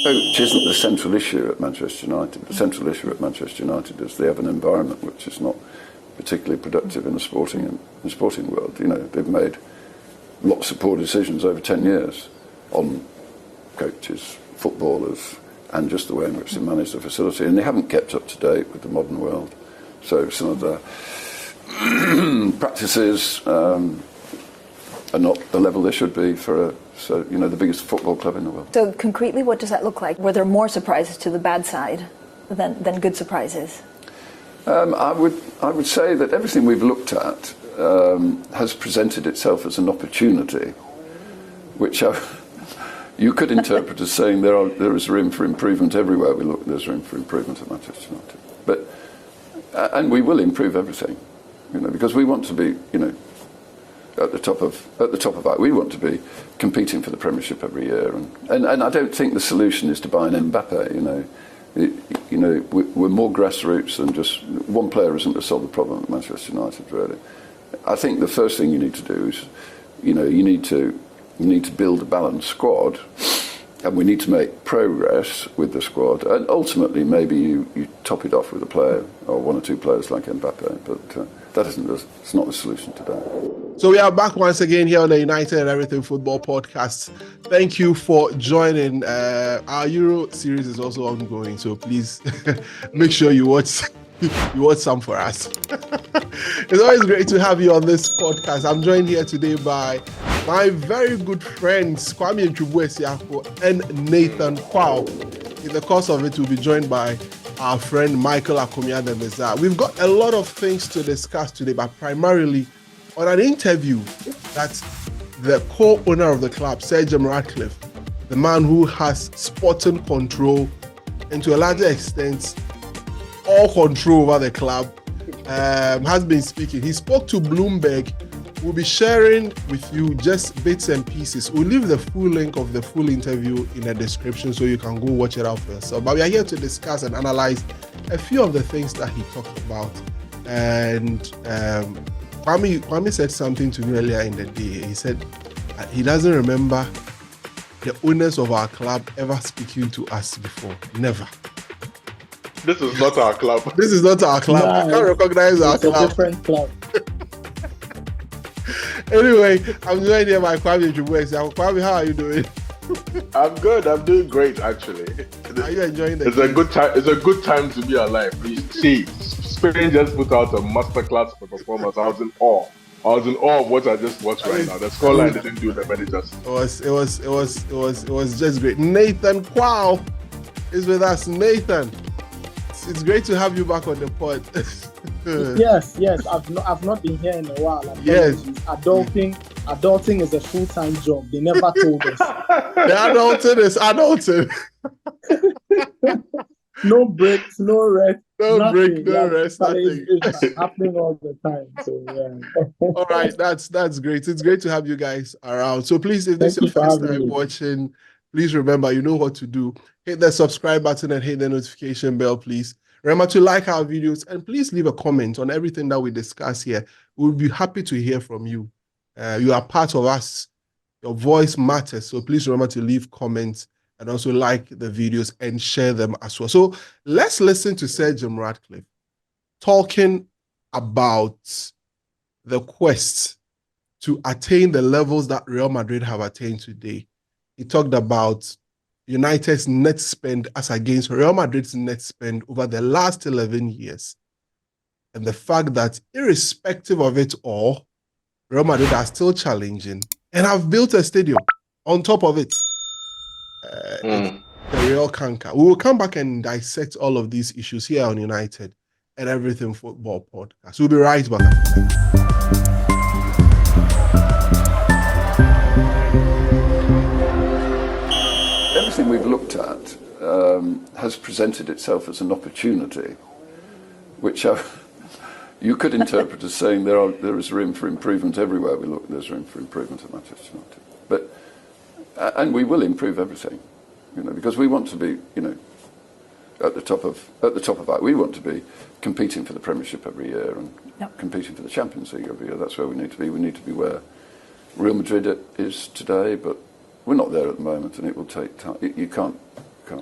Coach isn't the central issue at Manchester United. The central issue at Manchester United is they have an environment which is not particularly productive in the sporting world. You know, they've made lots of poor decisions over 10 years on coaches, footballers, and just the way in which they manage the facility, and they haven't kept up to date with the modern world. So some of the practices are not the level they should be for the biggest football club in the world. So concretely, what does that look like? Were there more surprises to the bad side than good surprises? I would say that everything we've looked at has presented itself as an opportunity, which you could interpret as saying there is room for improvement everywhere we look. There's room for improvement at Manchester United, and we will improve everything, because we want to be, at the top of our. We want to be competing for the Premiership every year, and I don't think the solution is to buy an Mbappe. We're more grassroots than just one player isn't to solve the problem at Manchester United. Really, I think the first thing you need to do is, you need to build a balanced squad, and we need to make progress with the squad. And ultimately, maybe you top it off with a player or one or two players like Mbappe, but it's not the solution today. So we are back once again here on the United and Everything Football Podcast. Thank you for joining. Our Euro series is also ongoing, so please make sure you watch some for us. It's always great to have you on this podcast. I'm joined here today by my very good friends Kwame Nchubuesiako and Nathan Kwao. In the course of it, we'll be joined by our friend Michael Akomiademeza. We've got a lot of things to discuss today, but primarily on an interview that the co-owner of the club, Sir Jim Ratcliffe, the man who has sporting control and to a larger extent all control over the club, has been speaking. He spoke to Bloomberg. We'll be sharing with you just bits and pieces. We'll leave the full link of the full interview in the description so you can go watch it out for yourself. But we are here to discuss and analyze a few of the things that he talked about. And Kwame said something to me earlier in the day. He said he doesn't remember the owners of our club ever speaking to us before. Never. This is not our club. This is not our club. I can't recognize our club. It's a different club. Anyway, I'm joined here by Kwame Nchubuesiako. Kwame, how are you doing? I'm good. I'm doing great, actually. Are you enjoying the It's a good time. It's a good time to be alive. You see, Spain just put out a masterclass for performance. I was in awe. Of what I just watched right now. The scoreline didn't do them any justice. It was just great. Nathan Kwao is with us. Nathan, it's great to have you back on the pod. Yes. I've not been here in a while. Yes. Adulting is a full-time job. They never told us. The adulting is adulting. No breaks, no rest. No break, no rest. Nothing. It's happening all the time. So yeah. All right, that's great. It's great to have you guys around. So please, if this is your first time watching, please remember, you know what to do. Hit the subscribe button and hit the notification bell, please. Remember to like our videos and please leave a comment on everything that we discuss here. We'll be happy to hear from you. You are part of us. Your voice matters. So please remember to leave comments and also like the videos and share them as well. So let's listen to Sir Jim Ratcliffe talking about the quest to attain the levels that Real Madrid have attained today. He talked about United's net spend as against Real Madrid's net spend over the last 11 years. And the fact that irrespective of it all, Real Madrid are still challenging and have built a stadium on top of it. The real canker. We will come back and dissect all of these issues here on United and Everything Football Podcast. We'll be right back after that. Everything we've looked at has presented itself as an opportunity, which you could interpret as saying there is room for improvement everywhere we look. There's room for improvement at Manchester United, and we will improve everything, because we want to be, at the top of our. We want to be competing for the Premiership every year and competing for the Champions League every year. That's where we need to be. We need to be where Real Madrid is today, but we're not there at the moment, and it will take time. You can't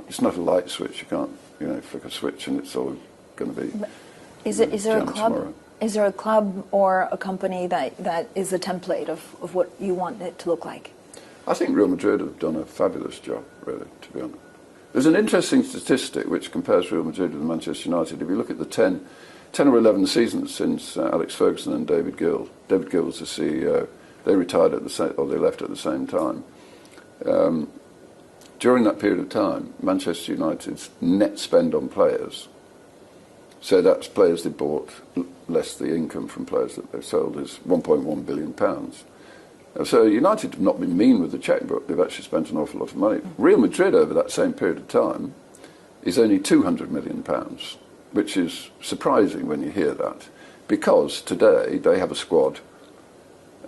It's not a light switch. You can't, flick a switch and it's all going to be. Is there a club? Tomorrow. Is there a club or a company that is the template of what you want it to look like? I think Real Madrid have done a fabulous job, really, to be honest. There's an interesting statistic which compares Real Madrid with Manchester United. If you look at the 10 or 11 seasons since Alex Ferguson and David Gill was the CEO, they retired at the same, or they left at the same time. During that period of time, Manchester United's net spend on players, so that's players they bought less the income from players that they've sold, is £1.1 billion. So United have not been mean with the chequebook. They've actually spent an awful lot of money. Real Madrid over that same period of time is only £200 million, which is surprising when you hear that, because today they have a squad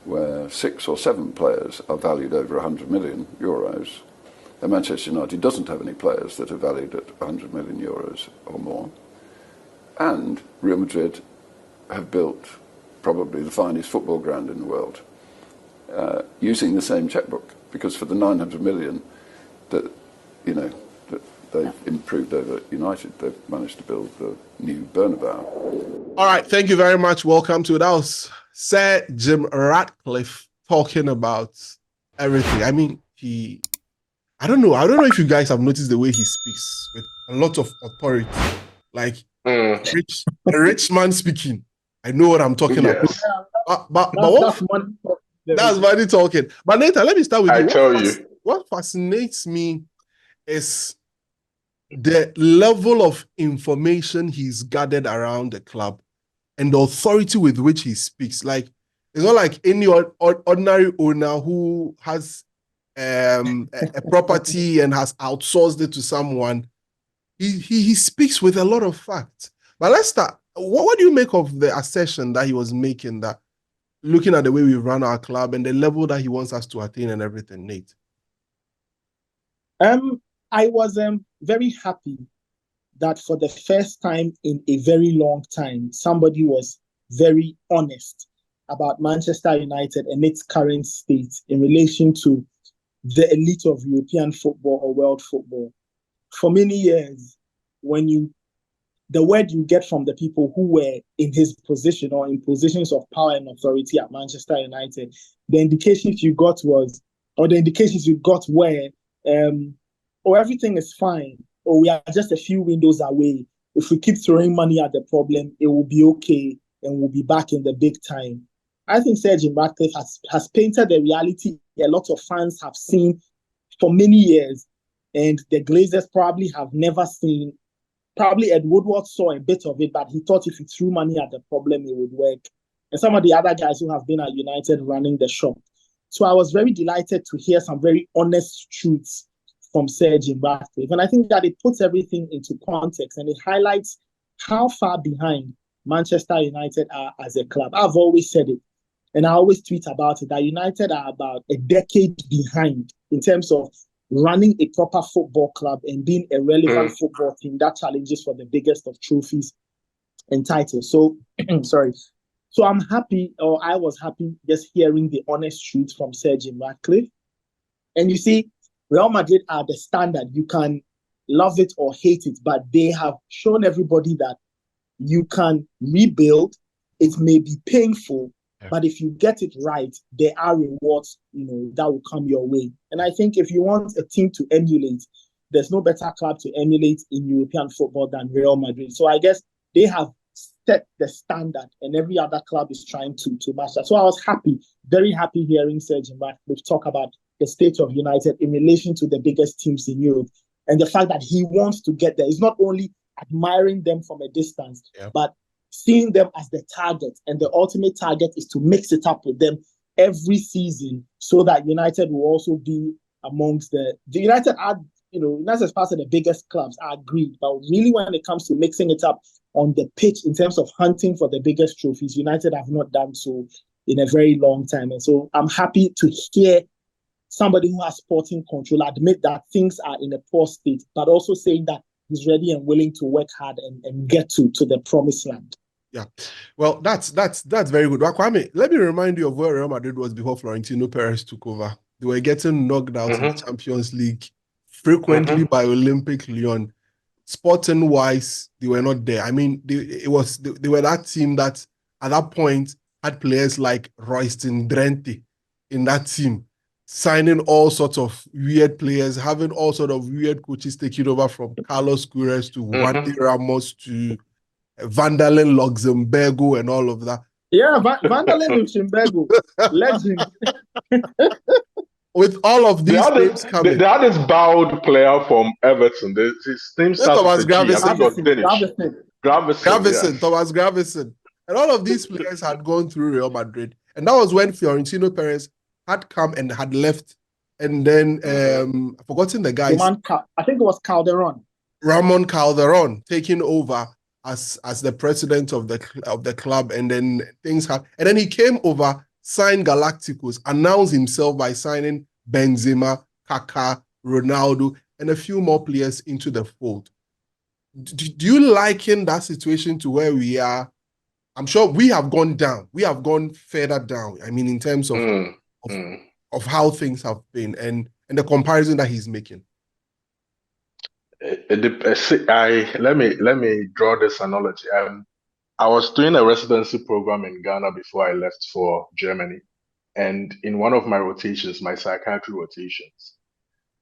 where 6 or 7 players are valued over €100 million, and Manchester United doesn't have any players that are valued at €100 million or more. And Real Madrid have built probably the finest football ground in the world, using the same chequebook, because for the 900 million that they've improved over United, they've managed to build the new Bernabeu. All right, thank you very much. Welcome to that was Sir Jim Ratcliffe talking about everything. I mean, I don't know if you guys have noticed the way he speaks with a lot of authority, like a rich man speaking. I know what I'm talking about. That's money talking. But Nathan, let me start with you. What fascinates me is the level of information he's gathered around the club and the authority with which he speaks. Like, it's not like any ordinary owner who has a property and has outsourced it to someone. He speaks with a lot of facts. But let's start. What do you make of the assertion that he was making, that looking at the way we run our club and the level that he wants us to attain and everything, Nate? I was very happy that for the first time in a very long time, somebody was very honest about Manchester United and its current state in relation to the elite of European football or world football. For many years, the word you get from the people who were in his position or in positions of power and authority at Manchester United, the indications you got were, everything is fine, or we are just a few windows away. If we keep throwing money at the problem, it will be okay and we'll be back in the big time. I think Sir Jim Ratcliffe has painted the reality a lot of fans have seen for many years, and the Glazers probably have never seen. Probably Ed Woodward saw a bit of it, but he thought if he threw money at the problem, it would work. And some of the other guys who have been at United running the shop. So I was very delighted to hear some very honest truths from Sir Jim Ratcliffe. And I think that it puts everything into context and it highlights how far behind Manchester United are as a club. I've always said it, and I always tweet about it, that United are about a decade behind in terms of running a proper football club and being a relevant football team that challenges for the biggest of trophies and titles. So, sorry. So I'm happy, or I was happy, just hearing the honest truth from Sir Jim Ratcliffe. And you see, Real Madrid are the standard. You can love it or hate it, but they have shown everybody that you can rebuild. It may be painful, but if you get it right, there are rewards, that will come your way. And I think if you want a team to emulate, there's no better club to emulate in European football than Real Madrid. So I guess they have set the standard, and every other club is trying to match that. So I was happy, very happy hearing Sir Jim Ratcliffe talk about the state of United in relation to the biggest teams in Europe, and the fact that he wants to get there. He's not only admiring them from a distance, but seeing them as the target, and the ultimate target is to mix it up with them every season so that United will also be amongst the United are, United as part of the biggest clubs, I agree. But really when it comes to mixing it up on the pitch in terms of hunting for the biggest trophies, United have not done so in a very long time. And so I'm happy to hear somebody who has sporting control admit that things are in a poor state, but also saying that he's ready and willing to work hard and get to the promised land. Yeah, well, that's very good. Kwame, let me remind you of where Real Madrid was before Florentino Perez took over. They were getting knocked out in the Champions League frequently by Olympic Lyon. Sporting wise, they were not there. I mean, they were that team that at that point had players like Royston Drenthe in that team, signing all sorts of weird players, having all sorts of weird coaches taking over from Carlos Queiroz to Wande Ramos to Vandalen Luxemburgo and all of that. Yeah, Vandalen Luxemburgo, legend. With all of these names coming. They had this bowed player from Everton. His name starts with a G. I think it was Danish. Gravesen, Thomas Gravesen. And all of these players had gone through Real Madrid. And that was when Florentino Perez had come and had left. And then, I've forgotten the guys. I think it was Calderon. Ramon Calderon taking over as the president of the club. And then things happened. And then he came over, signed Galacticos, announced himself by signing Benzema, Kaká, Ronaldo, and a few more players into the fold. Do you liken that situation to where we are? I'm sure we have gone down. We have gone further down. I mean, in terms of how things have been and the comparison that he's making. Let me draw this analogy. I was doing a residency program in Ghana before I left for Germany. And in one of my rotations, my psychiatry rotations,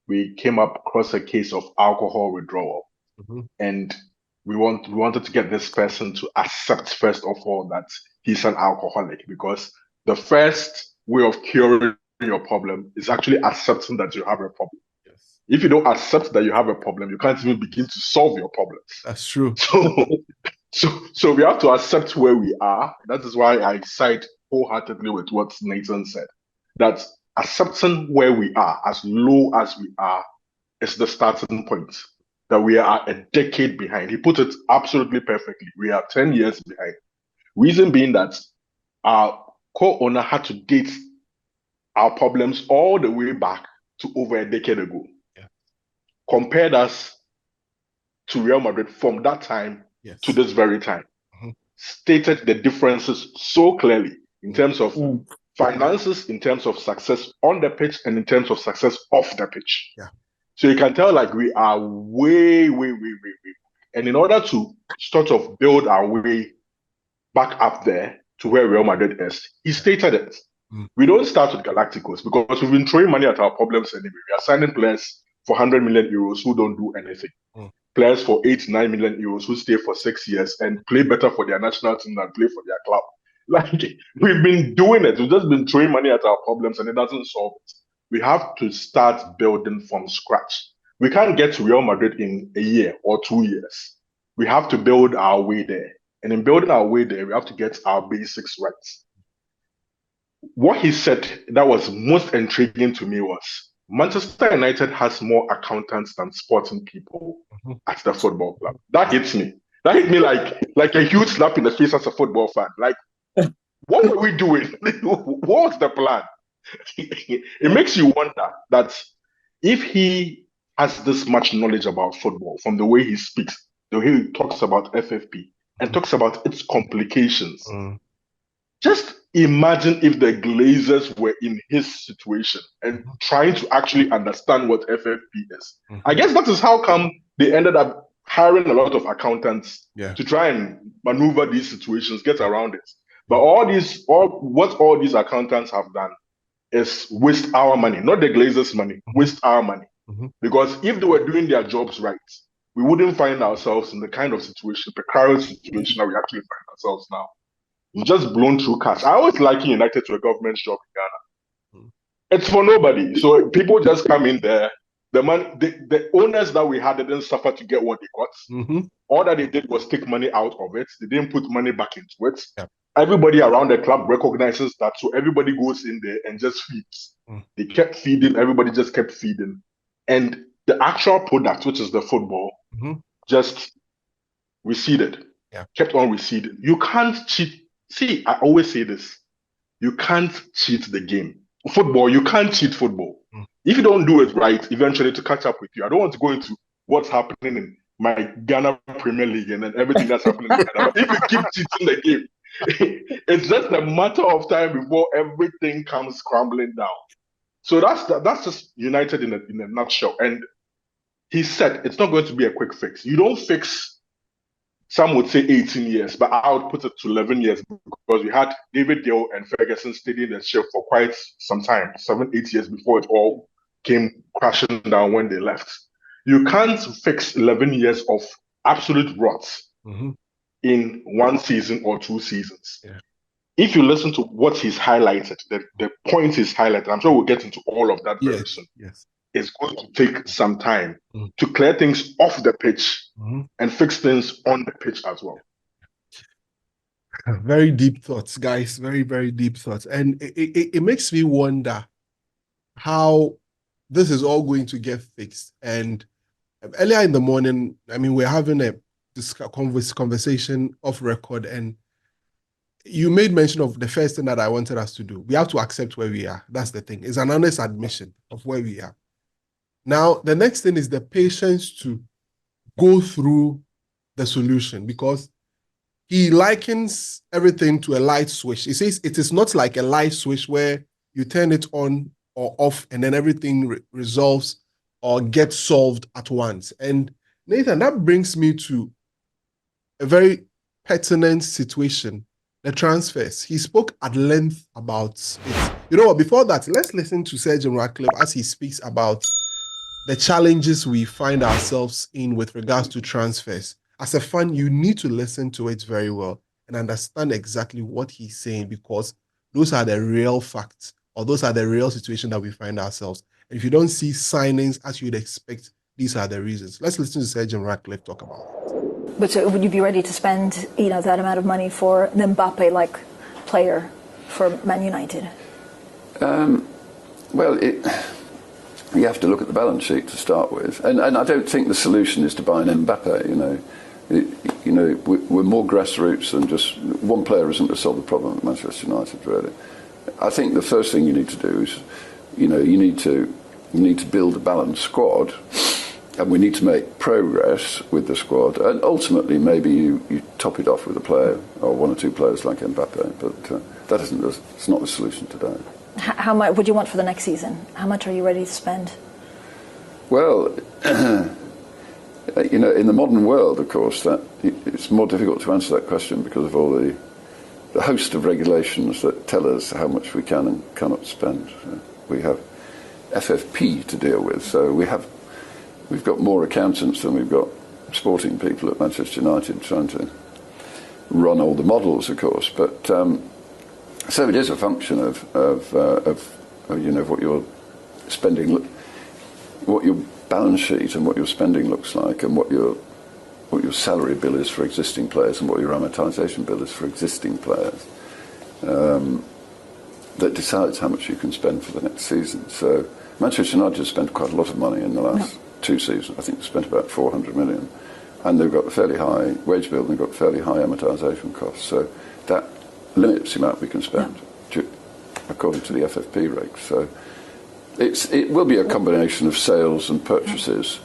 we came up across a case of alcohol withdrawal. And we wanted to get this person to accept, first of all, that he's an alcoholic, because the first way of curing your problem is actually accepting that you have a problem. Yes. If you don't accept that you have a problem, you can't even begin to solve your problems. That's true. So we have to accept where we are. That is why I side wholeheartedly with what Nathan said, that accepting where we are, as low as we are, is the starting point. That we are a decade behind. He put it absolutely perfectly. We are 10 years behind. Reason being that our co-owner had to date our problems all the way back to over a decade ago. Yeah. Compared us to Real Madrid from that time to this very time. Stated the differences so clearly in terms of finances, in terms of success on the pitch, and in terms of success off the pitch. Yeah. So you can tell like we are way. And in order to sort of build our way back up there to where Real Madrid is, he stated it. We don't start with Galacticos because we've been throwing money at our problems anyway. We are signing players for 100 million euros who don't do anything. Players for 8-9 million euros who stay for 6 years and play better for their national team than play for their club. Like, we've been doing it. We've just been throwing money at our problems and it doesn't solve it. We have to start building from scratch. We can't get to Real Madrid in a year or 2 years. We have to build our way there. And in building our way there, we have to get our basics right. What he said that was most intriguing to me was Manchester United has more accountants than sporting people at the football club. That hits me. That hit me like a huge slap in the face as a football fan. Like, what were we doing? What was the plan? It makes you wonder that if he has this much knowledge about football, from the way he speaks, the way he talks about FFP and talks about its complications, just imagine if the Glazers were in his situation and trying to actually understand what FFP is. I guess that is how come they ended up hiring a lot of accountants to try and maneuver these situations, get around it. But what all these accountants have done is waste our money, not the Glazers' money, waste our money. Because if they were doing their jobs right, we wouldn't find ourselves in the kind of situation, precarious situation that we actually find ourselves now. We've just blown through cash. I always liken United to a government job in Ghana. It's for nobody. So people just come in there. The owners that we had didn't suffer to get what they got. All that they did was take money out of it. They didn't put money back into it. Everybody around the club recognizes that, so everybody goes in there and just feeds. They kept feeding, everybody just kept feeding. And the actual product, which is the football, just receded. Kept on receding. You can't cheat. See, I always say this. You can't cheat the game. Football, you can't cheat football. If you don't do it right, eventually to catch up with you. I don't want to go into what's happening in my Ghana Premier League and then everything that's happening in Ghana. If you keep cheating the game, it's just a matter of time before everything comes crumbling down. So that's just United in a nutshell. And he said it's not going to be a quick fix. You don't fix, some would say 18 years, but I would put it to 11 years because we had David Gill and Ferguson steadying the ship for quite some time, 7, 8 years before it all came crashing down when they left. You can't fix 11 years of absolute rot in one season or 2 seasons. Yeah. If you listen to what he's highlighted, the points he's highlighted, I'm sure we'll get into all of that very soon. Yes. It's going to take some time to clear things off the pitch and fix things on the pitch as well. Very deep thoughts, guys. Very, very deep thoughts. And it makes me wonder how this is all going to get fixed. And earlier in the morning, I mean, we're having a conversation off record, and you made mention of the first thing that I wanted us to do. We have to accept where we are. That's the thing. It's an honest admission of where we are. Now, the next thing is the patience to go through the solution, because he likens everything to a light switch. He says it is not like a light switch where you turn it on or off and then everything resolves or gets solved at once. And Nathan, that brings me to a very pertinent situation, the transfers. He spoke at length about it. You know what, before that, let's listen to Sir Jim Ratcliffe as he speaks about the challenges we find ourselves in with regards to transfers. As a fan, you need to listen to it very well and understand exactly what he's saying, because those are the real facts, or those are the real situation that we find ourselves. And if you don't see signings as you'd expect, these are the reasons. Let's listen to Sir Jim Ratcliffe talk about it. But so would you be ready to spend, that amount of money for an Mbappe-like player for Man United? Well, you have to look at the balance sheet to start with, and I don't think the solution is to buy an Mbappe. We're more grassroots than just one player isn't to solve the problem at Manchester United, really. I think the first thing you need to do is, you need to build a balanced squad, and we need to make progress with the squad. And ultimately, maybe you top it off with a player or one or two players like Mbappe, but it's not the solution today. How much would you want for the next season? How much are you ready to spend? Well, in the modern world, of course, that it's more difficult to answer that question because of all the host of regulations that tell us how much we can and cannot spend. We have FFP to deal with, so we've got more accountants than we've got sporting people at Manchester United trying to run all the models, of course. But so it is a function of what you're spending, what your balance sheet and what your spending looks like, and what your salary bill is for existing players and what your amortization bill is for existing players. That decides how much you can spend for the next season. So Manchester United has spent quite a lot of money in the last 2 seasons. I think they've spent about 400 million, and they've got a fairly high wage bill and they've got fairly high amortization costs. So that limits the amount we can spend according to the FFP rate. So it will be a combination of sales and purchases,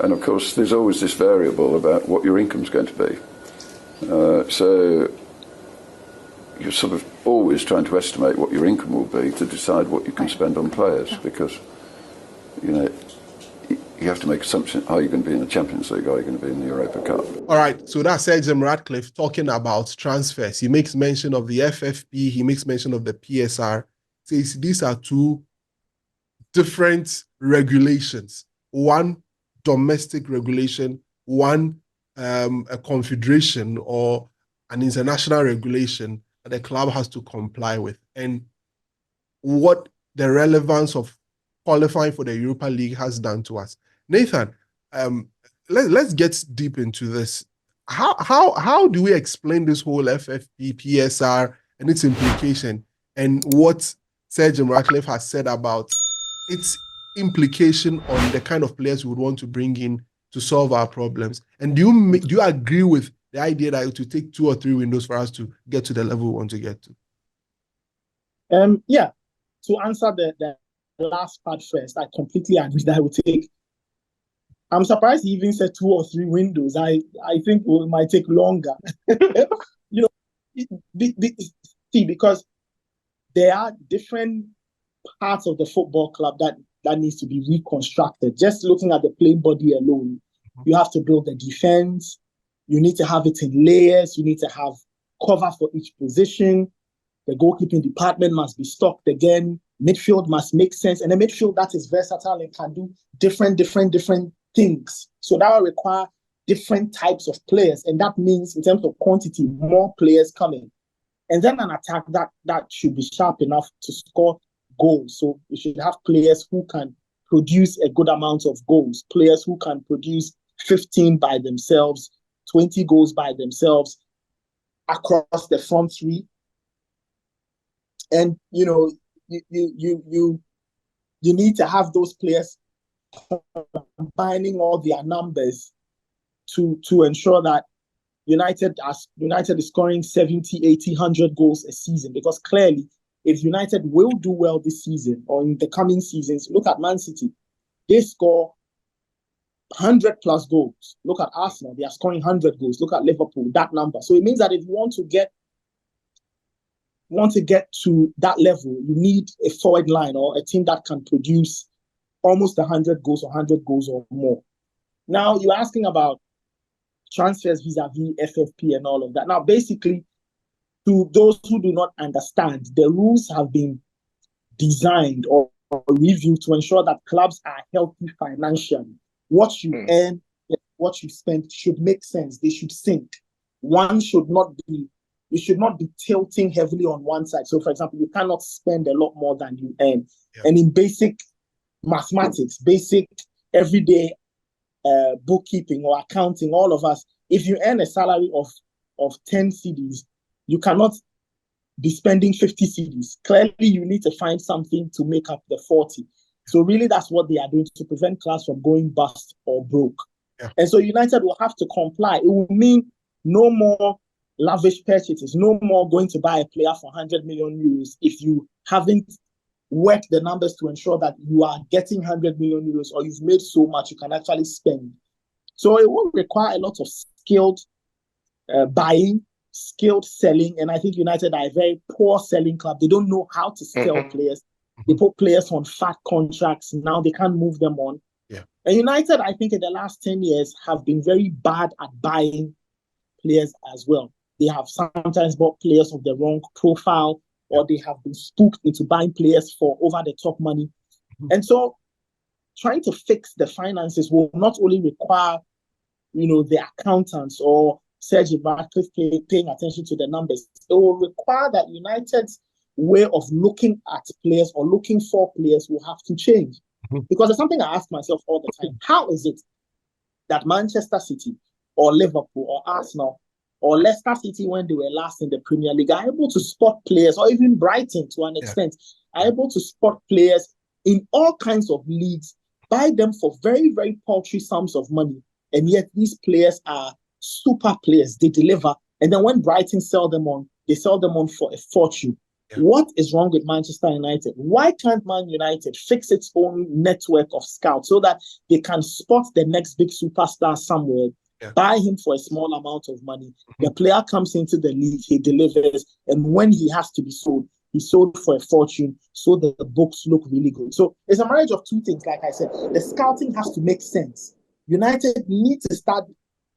and of course there's always this variable about what your income's going to be. So you're sort of always trying to estimate what your income will be to decide what you can spend on players, because you have to make assumptions. Are you going to be in the Champions League? Are you going to be in the Europa Cup? All right, so that's Sir Jim Ratcliffe talking about transfers. He makes mention of the FFP, he makes mention of the PSR. Says these are 2 different regulations. One domestic regulation, one a confederation or an international regulation that the club has to comply with. And what the relevance of qualifying for the Europa League has done to us. Nathan, let's get deep into this. How do we explain this whole FFP, PSR, and its implication, and what Sir Jim Ratcliffe has said about its implication on the kind of players we would want to bring in to solve our problems? And do you agree with the idea that it will take 2 or 3 windows for us to get to the level we want to get to? Yeah. To answer the last part first, I completely agree that it would take. I'm surprised he even said 2 or 3 windows. I think it might take longer. See, because there are different parts of the football club that that needs to be reconstructed. Just looking at the playing body alone, you have to build the defense. You need to have it in layers. You need to have cover for each position. The goalkeeping department must be stocked again. Midfield must make sense. And a midfield that is versatile and can do different things. So that will require different types of players. And that means in terms of quantity, more players coming. And then an attack that should be sharp enough to score goals. So you should have players who can produce a good amount of goals, players who can produce 15 by themselves, 20 goals by themselves across the front three. And, you need to have those players combining all their numbers to ensure that United is scoring 70, 80, 100 goals a season. Because clearly, if United will do well this season or in the coming seasons, look at Man City. They score 100 plus goals. Look at Arsenal. They are scoring 100 goals. Look at Liverpool, that number. So it means that if you want to get to that level, you need a forward line or a team that can produce almost 100 goals or 100 goals or more. Now, you're asking about transfers vis-a-vis FFP and all of that. Now, basically, to those who do not understand, the rules have been designed or reviewed to ensure that clubs are healthy financially. What you earn, what you spend should make sense. They should sync. You should not be tilting heavily on one side. So, for example, you cannot spend a lot more than you earn. Yeah. And in basic mathematics, basic everyday bookkeeping or accounting, all of us, if you earn a salary of 10 cedis, you cannot be spending 50 cedis. Clearly, you need to find something to make up the 40. So really, that's what they are doing to prevent clubs from going bust or broke. Yeah. And so United will have to comply. It will mean no more lavish purchases, no more going to buy a player for 100 million euros if you haven't worked the numbers to ensure that you are getting 100 million euros or you've made so much you can actually spend. So it will require a lot of skilled buying, skilled selling, and I think United are a very poor selling club. They don't know how to sell players. They put players on fat contracts. Now they can't move them on. Yeah. And United, I think in the last 10 years, have been very bad at buying players as well. They have sometimes bought players of the wrong profile, or they have been spooked into buying players for over-the-top money. And so trying to fix the finances will not only require, the accountants or Serge Ratcliffe paying attention to the numbers. It will require that United's way of looking at players or looking for players will have to change. Because there's something I ask myself all the time. How is it that Manchester City or Liverpool or Arsenal or Leicester City, when they were last in the Premier League, are able to spot players, or even Brighton to an extent, are able to spot players in all kinds of leagues, buy them for very, very paltry sums of money, and yet these players are super players. They deliver, and then when Brighton sell them on, they sell them on for a fortune. Yeah. What is wrong with Manchester United? Why can't Man United fix its own network of scouts so that they can spot the next big superstar somewhere, buy him for a small amount of money? The player comes into the league, he delivers, and when he has to be sold, he's sold for a fortune so that the books look really good. So it's a marriage of two things, like I said. The scouting has to make sense. United need to start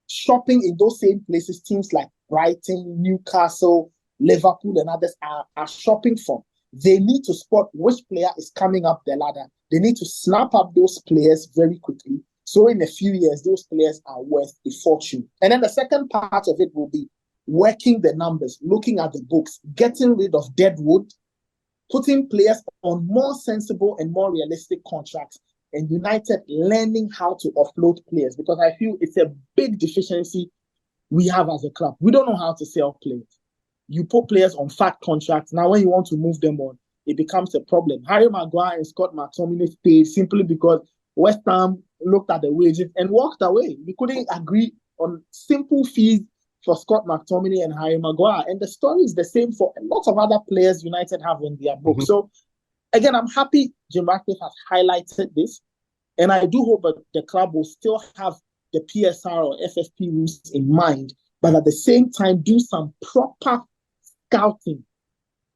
shopping in those same places teams like Brighton, Newcastle, Liverpool, and others are shopping from. They need to spot which player is coming up the ladder. They need to snap up those players very quickly. So in a few years, those players are worth a fortune. And then the second part of it will be working the numbers, looking at the books, getting rid of dead wood, putting players on more sensible and more realistic contracts, and United learning how to offload players, because I feel it's a big deficiency we have as a club. We don't know how to sell players. You put players on fat contracts. Now, when you want to move them on, it becomes a problem. Harry Maguire and Scott McTominay stayed simply because West Ham looked at the wages and walked away. We couldn't agree on simple fees for Scott McTominay and Harry Maguire. And the story is the same for a lot of other players United have on their books. So, again, I'm happy Jim Ratcliffe has highlighted this. And I do hope that the club will still have the PSR or FFP rules in mind, but at the same time, do some proper scouting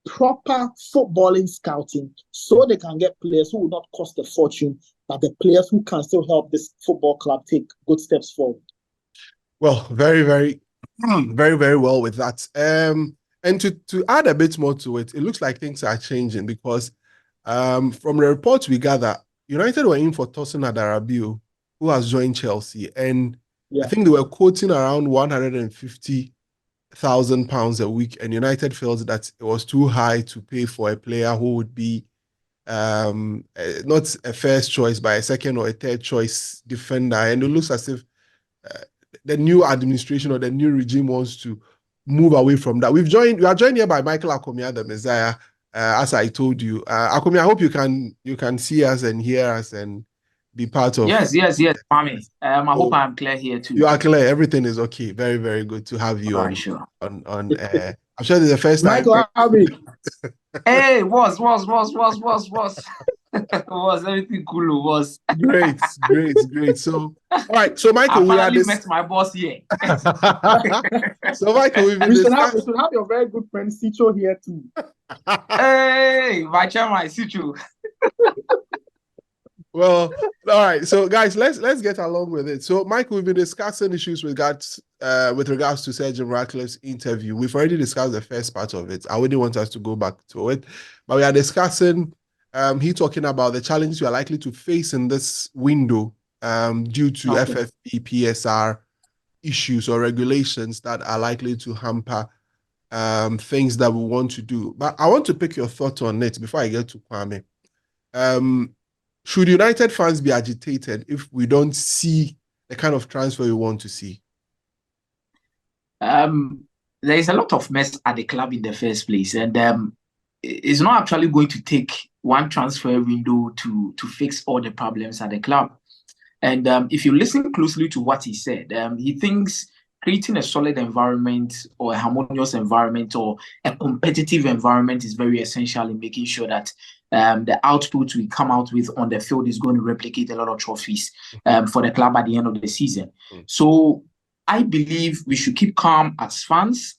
proper footballing scouting so they can get players who will not cost a fortune, but the players who can still help this football club take good steps forward. Well, very, very, very, very well with that. And to add a bit more to it, it looks like things are changing because from the reports we gather, United were in for Tosin Adarabioyo, who has joined Chelsea, and I think they were quoting around £150,000 a week, and United felt that it was too high to pay for a player who would be not a first choice, but a second or a third choice defender. And it looks as if the new administration or the new regime wants to move away from that. We are joined here by Michael Akomia, the Messiah. As I told you, Akomia, I hope you can see us and hear us and be part of. Yes, Mami. I hope I'm clear here too. You are clear. Everything is okay. Very, very good to have you on. Sure. On. I'm sure this is the first time. Michael, how are you? Hey, was. Was everything cool? Was great. So, all right. So, Michael, we met my boss here. So, Michael, we should have your very good friend Sicho here too. Hey, my chairman, Sicho. Well, all right. So, guys, let's get along with it. So, Michael, we've been discussing issues with regards to Sir Jim Ratcliffe's interview. We've already discussed the first part of it. I wouldn't want us to go back to it, but we are discussing. He talking about the challenges you are likely to face in this window due to FFP, PSR issues or regulations that are likely to hamper things that we want to do. But I want to pick your thought on it before I get to Kwame. Should United fans be agitated if we don't see the kind of transfer we want to see? There is a lot of mess at the club in the first place, and it's not actually going to take one transfer window to fix all the problems at the club. And if you listen closely to what he said, he thinks creating a solid environment or a harmonious environment or a competitive environment is very essential in making sure that the output we come out with on the field is going to replicate a lot of trophies for the club at the end of the season. So I believe we should keep calm as fans.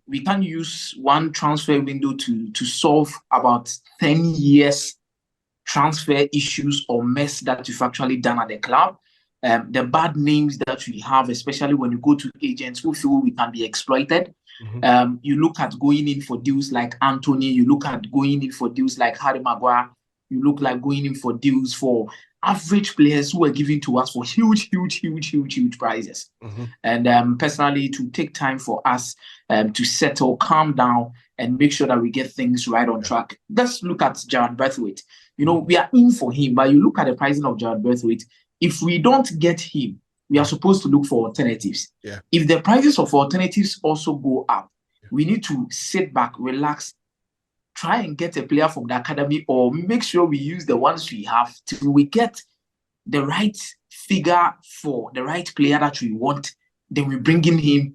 We can't use one transfer window to solve about 10 years transfer issues or mess that we've actually done at the club. The bad names that we have, especially when you go to agents who feel we can be exploited. You look at going in for deals like Anthony, you look at going in for deals like Harry Maguire, you look like going in for deals for average players who were given to us for huge prizes. And personally, to take time for us to settle, calm down, and make sure that we get things right on track. Let's look at Jared Braithwaite. We are in for him, but you look at the pricing of Jared Braithwaite. If we don't get him, we are supposed to look for alternatives. If the prices of alternatives also go up, we need to sit back, relax, try and get a player from the academy, or make sure we use the ones we have till we get the right figure for the right player that we want. Then we bring him in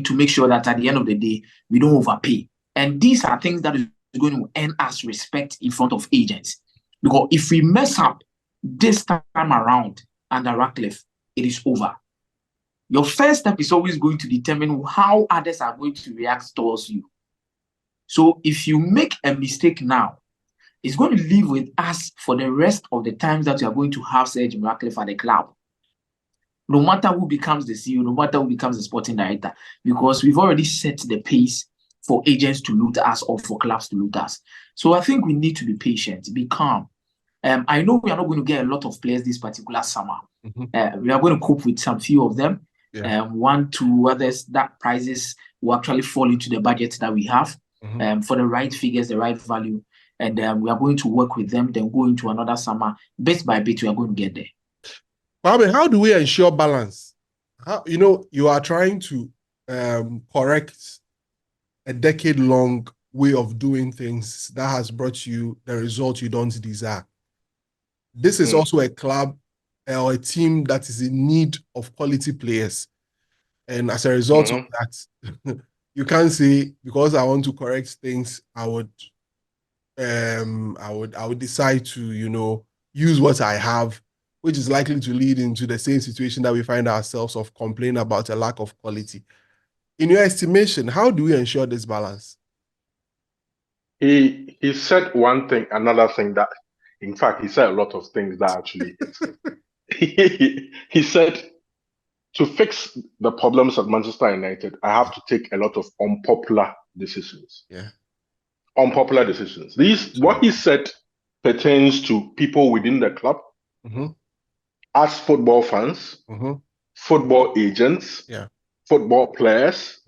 to make sure that at the end of the day, we don't overpay. And these are things that is going to earn us respect in front of agents. Because if we mess up this time around under Ratcliffe, it is over. Your first step is always going to determine how others are going to react towards you. So if you make a mistake now, it's going to live with us for the rest of the times that you are going to have Sir Jim Ratcliffe at the club. No matter who becomes the CEO, no matter who becomes the sporting director, because we've already set the pace for agents to loot us or for clubs to loot us. So I think we need to be patient, be calm. I know we are not going to get a lot of players this particular summer. We are going to cope with some few of them. One, two others, that prices will actually fall into the budget that we have for the right figures, the right value. And we are going to work with them, then go into another summer. Bit by bit, we are going to get there. Bobby, how do we ensure balance? You are trying to correct a decade-long way of doing things that has brought you the result you don't desire. This is also a club or a team that is in need of quality players. And as a result of that, you can't say, because I want to correct things, I would decide to, use what I have, which is likely to lead into the same situation that we find ourselves of complaining about a lack of quality. In your estimation, how do we ensure this balance? He said one thing, another thing that, in fact, he said a lot of things that actually he said to fix the problems at Manchester United, I have to take a lot of unpopular decisions. Yeah. Unpopular decisions. What he said pertains to people within the club, as football fans, football agents, football players,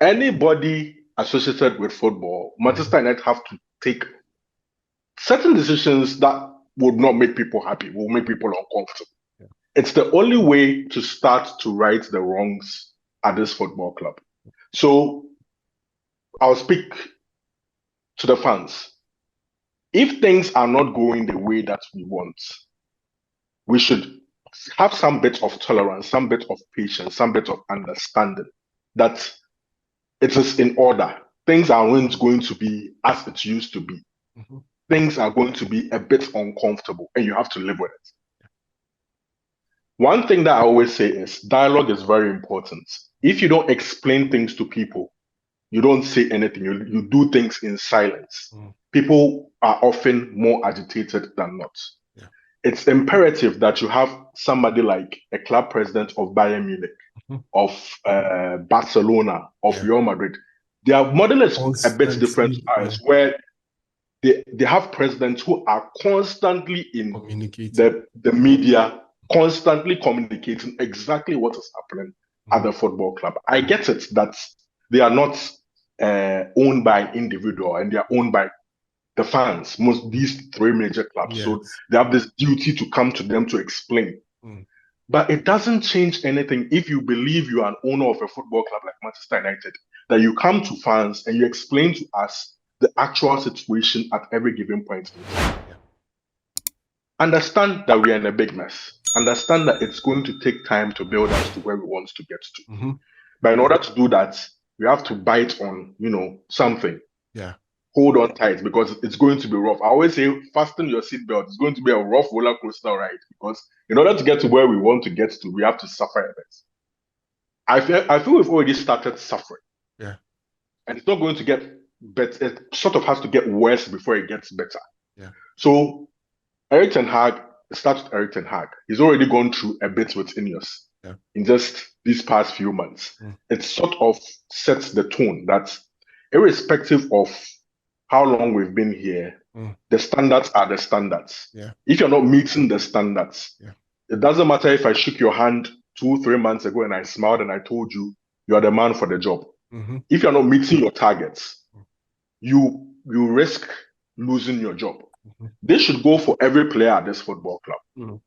anybody associated with football. Manchester United have to take certain decisions that would not make people happy, will make people uncomfortable. It's the only way to start to right the wrongs at this football club. So I'll speak to the fans. If things are not going the way that we want, we should have some bit of tolerance, some bit of patience, some bit of understanding that it is in order. Things aren't going to be as it used to be. Things are going to be a bit uncomfortable and you have to live with it. One thing that I always say is dialogue is very important. If you don't explain things to people, you don't say anything, you do things in silence. People are often more agitated than not. It's imperative that you have somebody like a club president of Bayern Munich, of Barcelona, of Real Madrid. Their model is a bit different to ours, where they have presidents who are constantly in the media, constantly communicating exactly what is happening at the football club. I get it that they are not owned by an individual and they are owned by the fans, these three major clubs. So they have this duty to come to them to explain. But it doesn't change anything if you believe you are an owner of a football club like Manchester United, that you come to fans and you explain to us the actual situation at every given point in time. Understand that we are in a big mess. Understand that it's going to take time to build us to where we want to get to. But in order to do that, we have to bite on, something. Hold on tight because it's going to be rough. I always say, fasten your seatbelt. It's going to be a rough roller coaster ride because in order to get to where we want to get to, we have to suffer a bit. I feel we've already started suffering. And it's not going to get better. It sort of has to get worse before it gets better. So Erik ten Hag, it starts with Erik ten Hag. He's already gone through a bit with Ineos in just these past few months. It sort of sets the tone that irrespective of how long we've been here, the standards are the standards. If you're not meeting the standards, it doesn't matter if I shook your hand 2-3 months ago and I smiled and I told you you are the man for the job. If you're not meeting your targets, you risk losing your job. This should go for every player at this football club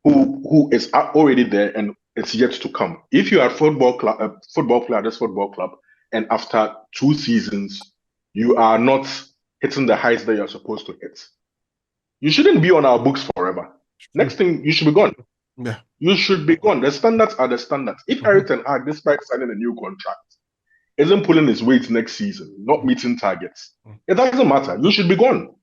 who is already there and it's yet to come. If you are a football player at this football club and after 2 seasons, you are not hitting the heights that you're supposed to hit, you shouldn't be on our books forever. Next thing, you should be gone. You should be gone. The standards are the standards. If Erik ten Hag, despite signing a new contract, isn't pulling his weight next season, not meeting targets, it doesn't matter. You should be gone.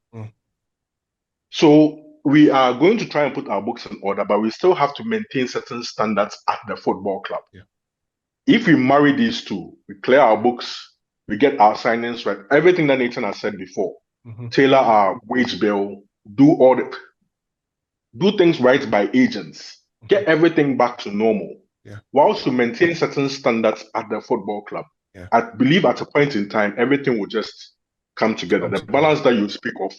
So we are going to try and put our books in order, but we still have to maintain certain standards at the football club. If we marry these two, we clear our books, we get our signings right, everything that Nathan has said before, tailor our wage bill, do things right by agents, get everything back to normal, whilst we maintain certain standards at the football club. I believe at a point in time, everything will just come together. The balance that you speak of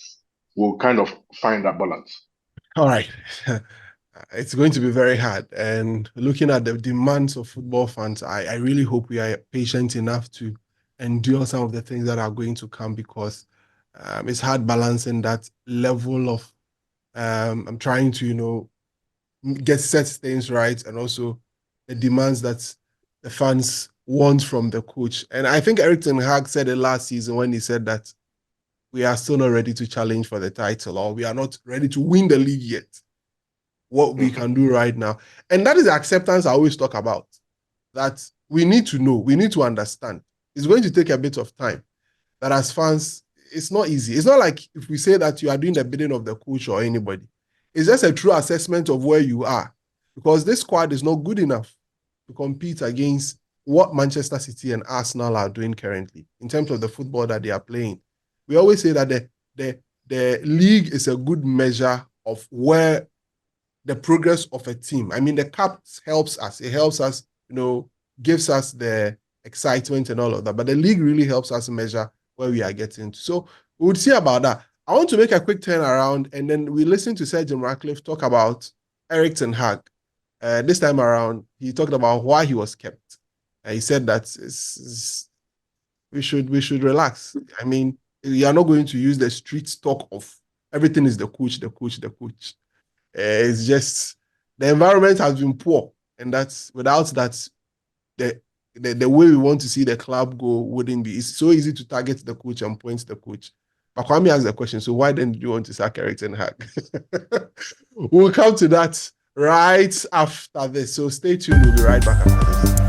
will kind of find that balance. All right. It's going to be very hard. And looking at the demands of football fans, I really hope we are patient enough to endure some of the things that are going to come, because it's hard balancing that level of I'm trying to, get set things right, and also the demands that the fans want from the coach. And I think Erik ten Hag said it last season when he said that we are still not ready to challenge for the title, or we are not ready to win the league yet. What we can do right now. And that is the acceptance I always talk about, that we need to know, we need to understand. It's going to take a bit of time. That as fans, it's not easy. It's not like if we say that you are doing the bidding of the coach or anybody. It's just a true assessment of where you are, because this squad is not good enough to compete against what Manchester City and Arsenal are doing currently in terms of the football that they are playing. we always say that the league is a good measure of where the progress of a team. I mean, the cup helps us. It helps us, gives us the excitement and all of that. But the league really helps us measure where we are getting to. So we would see about that. I want to make a quick turn around, and then we listen to Sir Jim Ratcliffe talk about Erik ten Hag. This time around, he talked about why he was kept. He said that we should relax. I mean, you are not going to use the street talk of everything is the coach. It's just the environment has been poor, and that's without that, the way we want to see the club go wouldn't be. It's so easy to target the coach and point the coach. But Kwame asked the question, so why then do you want to sack Erik ten Hag? We'll come to that right after this. So stay tuned. We'll be right back after this.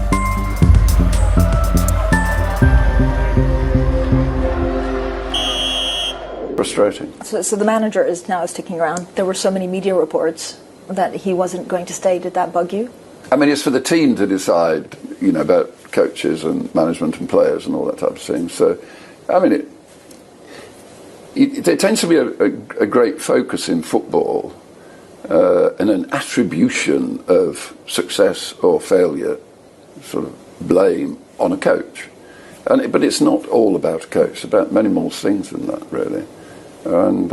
Frustrating. So the manager is now sticking around. There were so many media reports that he wasn't going to stay. Did that bug you? I mean, it's for the team to decide, about coaches and management and players and all that type of thing. So, I mean, there tends to be a great focus in football and an attribution of success or failure, sort of blame on a coach. But it's not all about a coach. It's about many more things than that, really. And,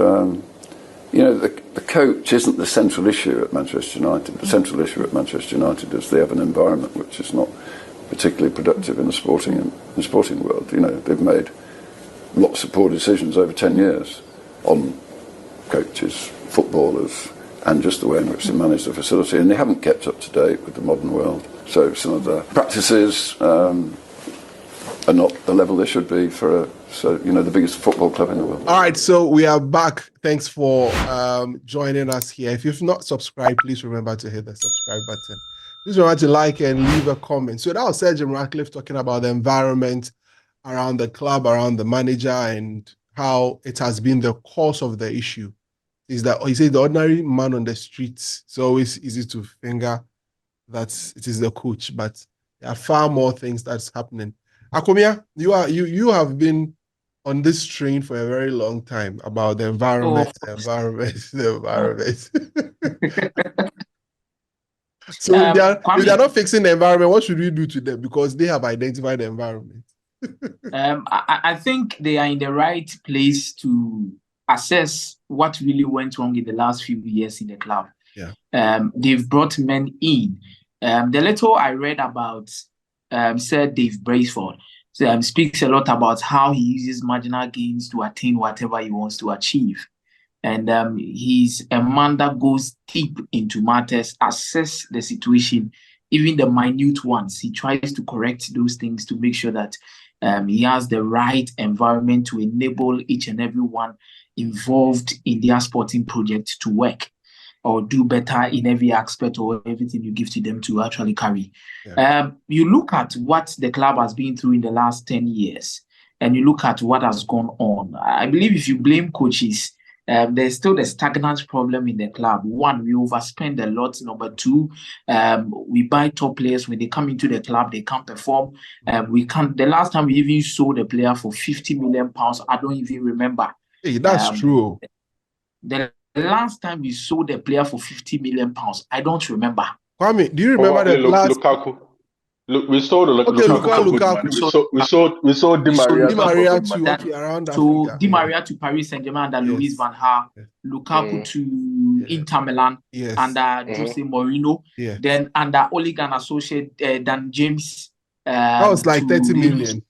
the coach isn't the central issue at Manchester United. The central issue at Manchester United is they have an environment which is not particularly productive in the sporting world. They've made lots of poor decisions over 10 years on coaches, footballers, and just the way in which they manage the facility, and they haven't kept up to date with the modern world. So some of the practices are not the level they should be for the biggest football club in the world. All right, so we are back. Thanks for joining us here. If you've not subscribed, please remember to hit the subscribe button. Please remember to like and leave a comment. So that was Sir Jim Ratcliffe talking about the environment around the club, around the manager, and how it has been the cause of the issue. Is that he said the ordinary man on the streets, it's always easy to finger that it is the coach, but there are far more things that's happening. Akomia, you have been on this train for a very long time about the environment, the environment. So if they are not fixing the environment, what should we do to them? Because they have identified the environment. I think they are in the right place to assess what really went wrong in the last few years in the club. Yeah. They've brought men in. The little I read about Sir Dave Braceford speaks a lot about how he uses marginal gains to attain whatever he wants to achieve. And he's a man that goes deep into matters, assess the situation, even the minute ones. He tries to correct those things to make sure that he has the right environment to enable each and every one involved in their sporting project to work or do better in every aspect or everything you give to them to actually carry. Yeah. You look at what the club has been through in the last 10 years, and you look at what has gone on. I believe if you blame coaches, there's still the stagnant problem in the club. One, we overspend a lot. Number two, we buy top players. When they come into the club, they can't perform. The last time we even sold a player for £50 million, I don't even remember. Hey, that's true. The last time we sold a player for £50 million, I don't remember. Kwame, do you remember the last? Lukaku. Look, we sold Lukaku. We sold Di Maria. So Di Maria to Paris Saint-Germain under Luis Van Gaal, Lukaku to Inter Milan under Jose Mourinho. Then under Ole Gunnar associate Dan James. That was like 30 million.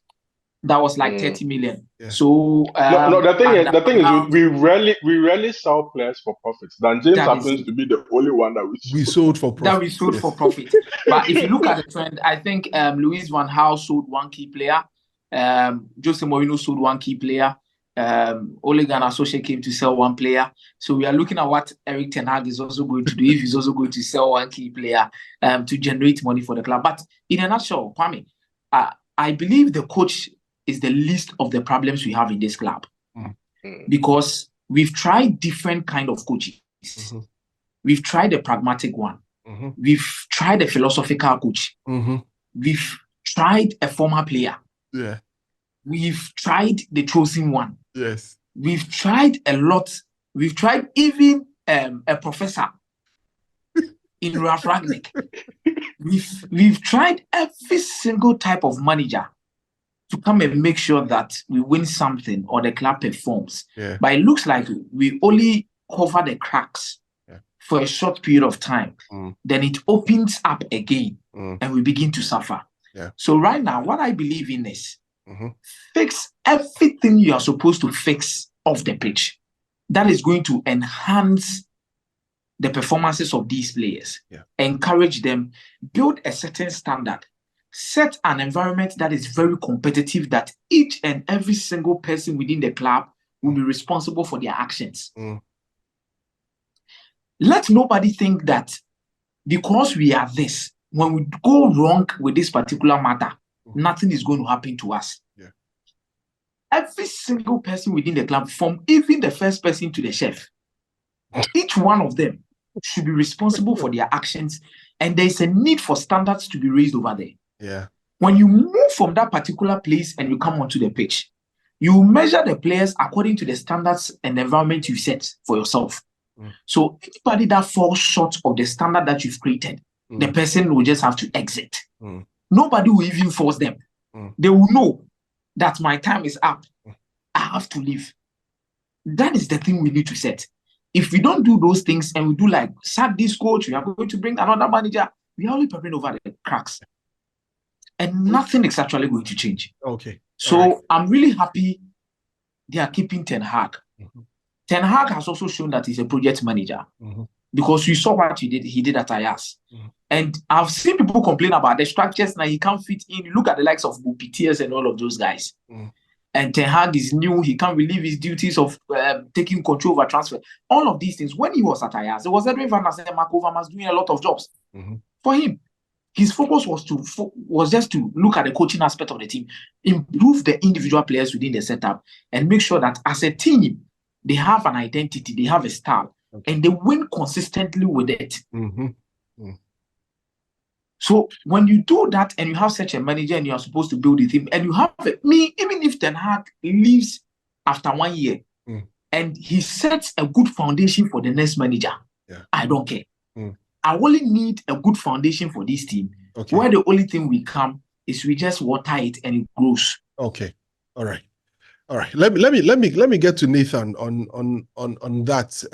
That was like 30 million. Yeah. So the thing is we rarely sell players for profits. Dan James happens to be the only one that we sold for profit. That we sold for profit. But if you look at the trend, I think Luis Van Gaal sold one key player. Jose Mourinho sold one key player. Ole Gunnar Solskjaer came to sell one player. So we are looking at what Erik ten Hag is also going to do if he's also going to sell one key player to generate money for the club. But in a nutshell, Kwame, I believe the coach is the least of the problems we have in this club. Because we've tried different kind of coaches. Mm-hmm. We've tried the pragmatic one. Mm-hmm. We've tried a philosophical coach. Mm-hmm. We've tried a former player. Yeah. we've tried the chosen one. Yes. We've tried a lot. We've tried even a professor in Ralph Ragnick. We've tried every single type of manager to come and make sure that we win something or the club performs. Yeah. But it looks like we only cover the cracks for a short period of time. Then it opens up again and we begin to suffer. Yeah. So right now, what I believe in is fix everything you are supposed to fix off the pitch. That is going to enhance the performances of these players, encourage them, build a certain standard, set an environment that is very competitive, that each and every single person within the club will be responsible for their actions. Let nobody think that because we are this, when we go wrong with this particular matter, nothing is going to happen to us. Yeah. Every single person within the club, from even the first person to the chef, each one of them should be responsible for their actions, and there's a need for standards to be raised over there. Yeah. When you move from that particular place and you come onto the pitch, you measure the players according to the standards and environment you set for yourself. So anybody that falls short of the standard that you've created, the person will just have to exit. Nobody will even force them. They will know that my time is up. I have to leave. That is the thing we need to set. If we don't do those things and we do like sack this coach, we are going to bring another manager, we are only preparing over the cracks. And nothing is actually going to change. Okay. So I'm really happy they are keeping Ten Hag. Ten Hag has also shown that he's a project manager because you saw what he did at Ajax. And I've seen people complain about the structures now. He can't fit in. Look at the likes of Bupitiers and all of those guys. And Ten Hag is new. He can't relieve his duties of taking control over transfer. All of these things. When he was at Ajax, it was Edwin van der Sar and Mark Overmars doing a lot of jobs for him. His focus was just to look at the coaching aspect of the team, improve the individual players within the setup, and make sure that as a team, they have an identity, they have a style, and they win consistently with it. So when you do that and you have such a manager and you are supposed to build a team, and you have even if Ten Hag leaves after 1 year and he sets a good foundation for the next manager, I don't care. I only need a good foundation for this team, where the only thing we come is we just water it and it grows. Okay. All right. Let me get to Nathan on that.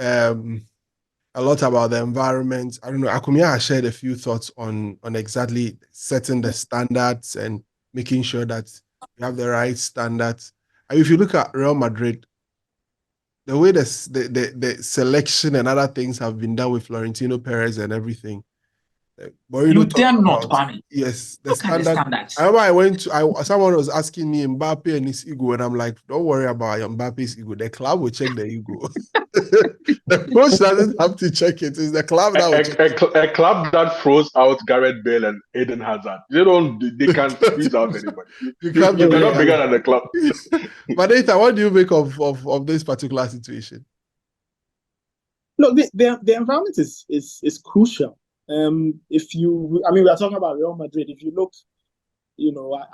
A lot about the environment. I don't know. Akumia has shared a few thoughts on exactly setting the standards and making sure that you have the right standards. And if you look at Real Madrid, the way the selection and other things have been done with Florentino Perez and everything. You dare not, Kwame. Yes, the standards. I remember someone was asking me Mbappe and his ego, and I'm like, don't worry about Mbappe's ego. The club will check the ego. The coach doesn't have to check it. It's the club that will check it. A club that throws out Gareth Bale and Eden Hazard. They can't squeeze out anybody. They're not bigger than the club. But Nathan, what do you make of this particular situation? Look, the environment is crucial. We are talking about Real Madrid. If you look,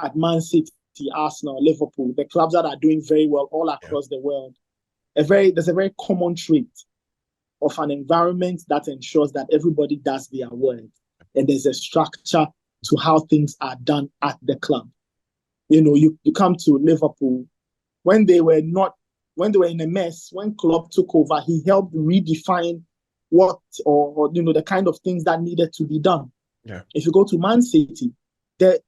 at Man City, Arsenal, Liverpool, the clubs that are doing very well all across the world, there's a very common trait of an environment that ensures that everybody does their work, and there's a structure to how things are done at the club. You come to Liverpool when they were in a mess. When Klopp took over, he helped redefine what or the kind of things that needed to be done. Yeah. If you go to Man City, the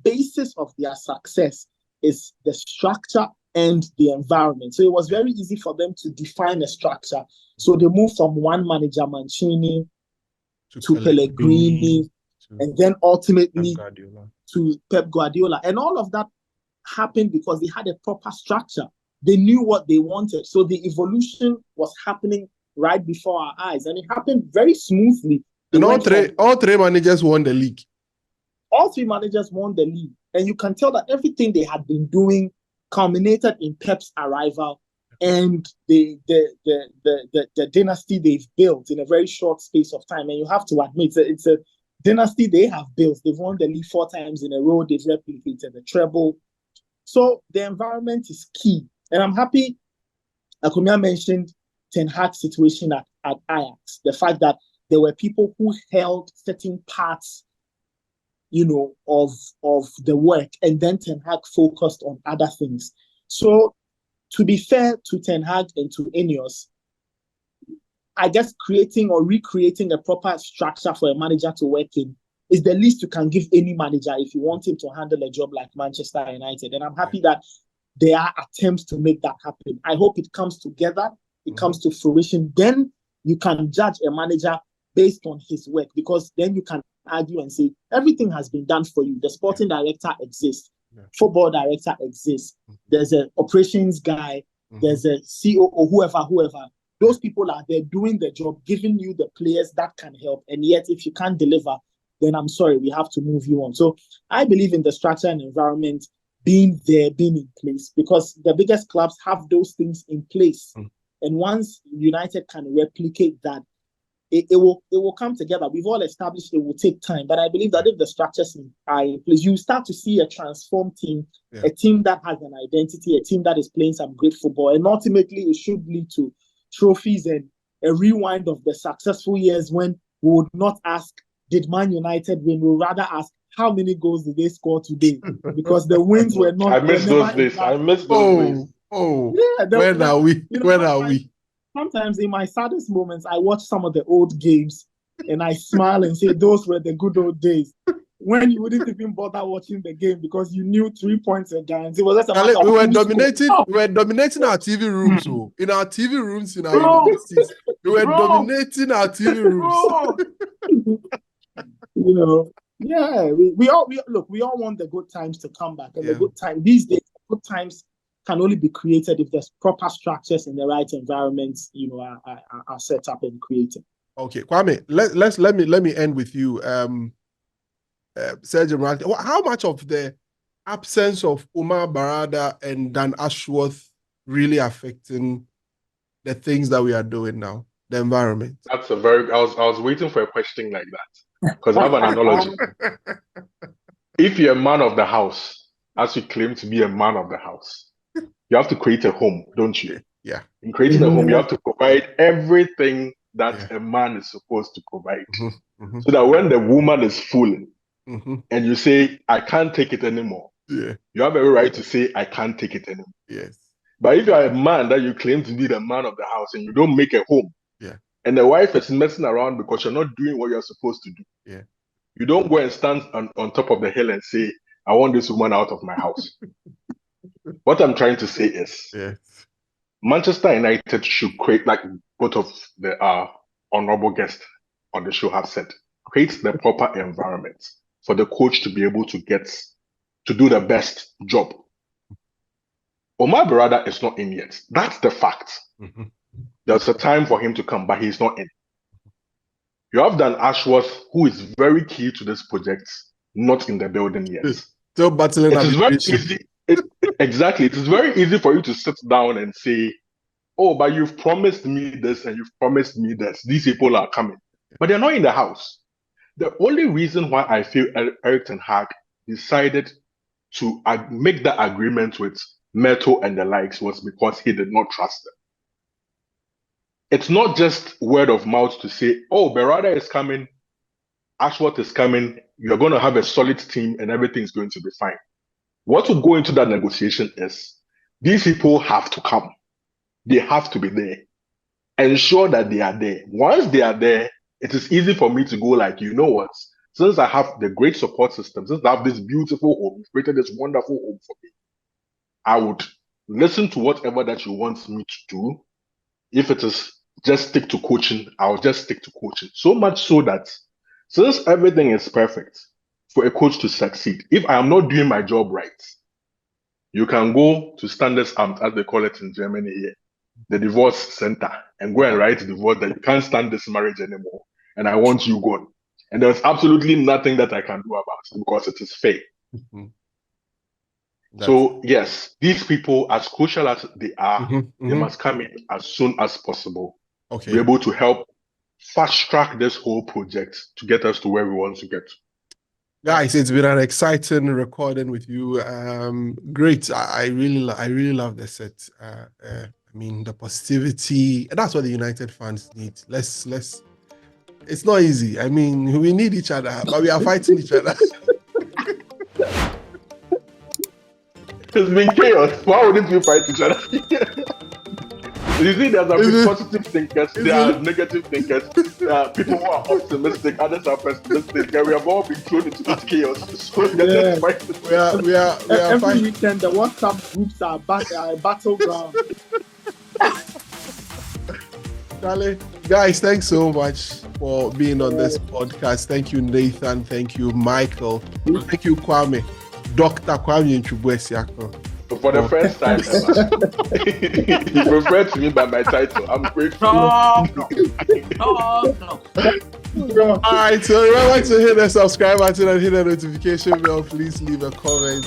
basis of their success is the structure and the environment. So it was very easy for them to define a structure. So they moved from one manager, Mancini, to Pellegrini, and then ultimately to Pep Guardiola. And all of that happened because they had a proper structure. They knew what they wanted. So the evolution was happening right before our eyes, and it happened very smoothly. And all three managers won the league. All three managers won the league, and you can tell that everything they had been doing culminated in Pep's arrival and the dynasty they've built in a very short space of time. And you have to admit that it's a dynasty they have built. They've won the league 4 times in a row. They've replicated the treble. So the environment is key. And I'm happy Akumia mentioned Ten Hag's situation at Ajax. The fact that there were people who held certain parts, of the work, and then Ten Hag focused on other things. So to be fair to Ten Hag and to Ineos, I guess creating or recreating a proper structure for a manager to work in is the least you can give any manager if you want him to handle a job like Manchester United. And I'm happy that there are attempts to make that happen. I hope it comes together, it comes to fruition. Then you can judge a manager based on his work, because then you can argue and say, everything has been done for you. The sporting director exists, football director exists, there's an operations guy, there's a COO, whoever. Those people are there doing the job, giving you the players that can help. And yet, if you can't deliver, then I'm sorry, we have to move you on. So I believe in the structure and environment being there, being in place, because the biggest clubs have those things in place. And once United can replicate that, it will come together. We've all established it will take time, but I believe that if the structures are in place, you start to see a transformed team, a team that has an identity, a team that is playing some great football, and ultimately it should lead to trophies and a rewind of the successful years when we would not ask, did Man United win? We would rather ask, how many goals did they score today? Because the wins were not. I miss those days. When are we? When are we? Sometimes in my saddest moments, I watch some of the old games and I smile and say, those were the good old days. When you wouldn't even bother watching the game because you knew 3 points were guaranteed. It was just a matter of we were dominating our TV rooms. So in our TV rooms, in our universities, we were dominating our TV rooms. We all want the good times to come back. And the good time these days, good times can only be created if there's proper structures in the right environments, are set up and created. Okay, Kwame, let me end with you. Sergeant Ratcliffe, how much of the absence of Omar Barada and Dan Ashworth really affecting the things that we are doing now, the environment? That's I was waiting for a question like that, because I have an analogy. If you're a man of the house, as you claim to be a man of the house, you have to create a home, don't you? Yeah. In creating a home, you have to provide everything that a man is supposed to provide. So that when the woman is full and you say, I can't take it anymore, you have every right to say, I can't take it anymore. Yes. But if you are a man that you claim to be the man of the house and you don't make a home, and the wife is messing around because you're not doing what you're supposed to do, you don't go and stand on top of the hill and say, I want this woman out of my house. What I'm trying to say is, Manchester United should create, like both of the honorable guests on the show have said, create the proper environment for the coach to be able to do the best job. Omar Barada is not in yet. That's the fact. There's a time for him to come, but he's not in. You have Dan Ashworth, who is very key to this project, not in the building yet. Still battling. It is very easy. Exactly. It is very easy for you to sit down and say, oh, but you've promised me this and you've promised me this. These people are coming. But they're not in the house. The only reason why I feel Erik ten Hag decided to make the agreement with Meto and the likes was because he did not trust them. It's not just word of mouth to say, oh, Barada is coming, Ashworth is coming, you're going to have a solid team and everything's going to be fine. What will go into that negotiation is these people have to come. They have to be there. Ensure that they are there. Once they are there, it is easy for me to go like, you know what? Since I have the great support system, since I have this beautiful home, you've created this wonderful home for me, I would listen to whatever that you want me to do. If it is just stick to coaching, I'll just stick to coaching. So much so that since everything is perfect for a coach to succeed, if I am not doing my job right, you can go to Standesamt, as they call it in Germany here, the divorce center, and go and write a divorce that you can't stand this marriage anymore, and I want you gone. And there's absolutely nothing that I can do about it because it is fake. So yes, these people, as crucial as they are, they must come in as soon as possible. Be able to help fast track this whole project to get us to where we want to get. Guys, it's been an exciting recording with you. Great. I really love the set. I mean, the positivity. That's what the United fans need. Let's. It's not easy. I mean, we need each other, but we are fighting each other. It's been chaos. Why wouldn't we fight each other? You see, there's positive thinkers, there are negative thinkers, there are people who are optimistic, others are pessimistic, and we have all been thrown into this chaos. So We are Every fighting. weekend, the WhatsApp groups are battleground. Charlie, guys, thanks so much for being on this podcast. Thank you, Nathan. Thank you, Michael. Thank you, Kwame. Dr. Kwame Nchubuesiako. for the first time ever, you refer to me by my title. I'm grateful. No. All right, so remember to hit the subscribe button and hit the notification bell. Please leave a comment,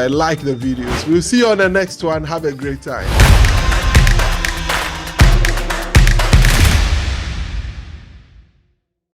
like the videos. We'll see you on the next one. Have a great time.